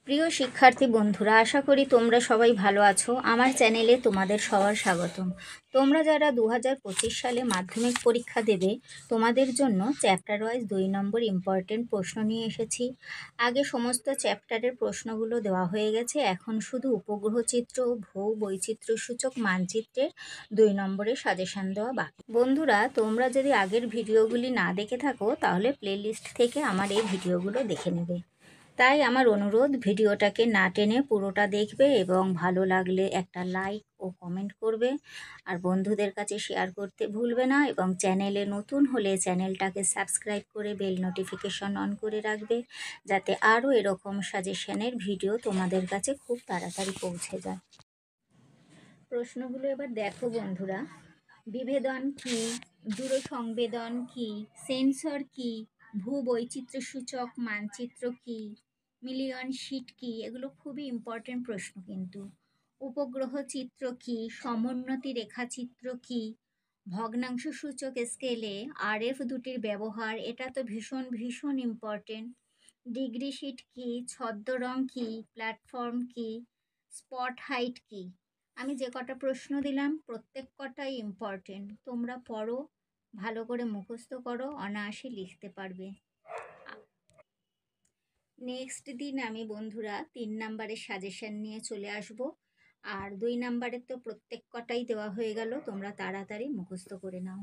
প্রিয় শিক্ষার্থী বন্ধুরা, আশা করি তোমরা সবাই ভালো আছো। আমার চ্যানেলে তোমাদের সবার স্বাগতম। তোমরা যারা 2025 সালে মাধ্যমিক পরীক্ষা দেবে, তোমাদের জন্য চ্যাপ্টার ওয়াইজ 2 নম্বর ইম্পর্টেন্ট প্রশ্ন নিয়ে এসেছি। আগে সমস্ত চ্যাপ্টারের প্রশ্নগুলো দেওয়া হয়ে গেছে, এখন শুধু উপগ্রহ চিত্র ও ভূ বৈচিত্র্যসূচক মানচিত্রের 2 নম্বরের সাজেশান দেওয়া বাকি। বন্ধুরা, তোমরা যদি আগের ভিডিওগুলি না দেখে থাকো তাহলে প্লেলিস্ট থেকে আমার এই ভিডিওগুলো দেখে নেবে। তাই আমার অনুরোধ, ভিডিওটাকে না টেনে পুরোটা দেখবে এবং ভালো লাগলে একটা লাইক ও কমেন্ট করবে। আর বন্ধুদের কাছে শেয়ার করতে ভুলবে না, এবং চ্যানেলে নতুন হলে চ্যানেলটাকে সাবস্ক্রাইব করে বেল নোটিফিকেশন অন করে রাখবে, যাতে আরও এরকম সাজেশনের ভিডিও তোমাদের কাছে খুব তাড়াতাড়ি পৌঁছে যায়। প্রশ্নগুলো এবার দেখো বন্ধুরা। বিভেদন কী, দূরসংবেদন কী, সেন্সর কী, ভূবৈচিত্র্যসূচক মানচিত্র কী, মিলিয়ন শিট কী, এগুলো খুবই ইম্পর্টেন্ট প্রশ্ন কিন্তু। উপগ্রহ চিত্র কী, সমোন্নতি রেখাচিত্র কী, ভগ্নাংশ সূচক স্কেলে আরএফ দুটির ব্যবহার, এটা তো ভীষণ ভীষণ ইম্পর্টেন্ট। ডিগ্রি শিট কী, ছদ্মরং কী, প্ল্যাটফর্ম কী, স্পট হাইট কী। আমি যে কটা প্রশ্ন দিলাম প্রত্যেক কটাই ইম্পর্টেন্ট। তোমরা পড়ো, ভালো করে মুখস্থ করো, অনায়াসে লিখতে পারবে। নেক্সট দিন আমি বন্ধুরা 3 নাম্বারের সাজেশন নিয়ে চলে আসব। আর 2 নাম্বারের তো প্রত্যেক কটাই দেওয়া হয়ে গেল, তোমরা তাড়াতাড়ি মুখস্থ করে নাও।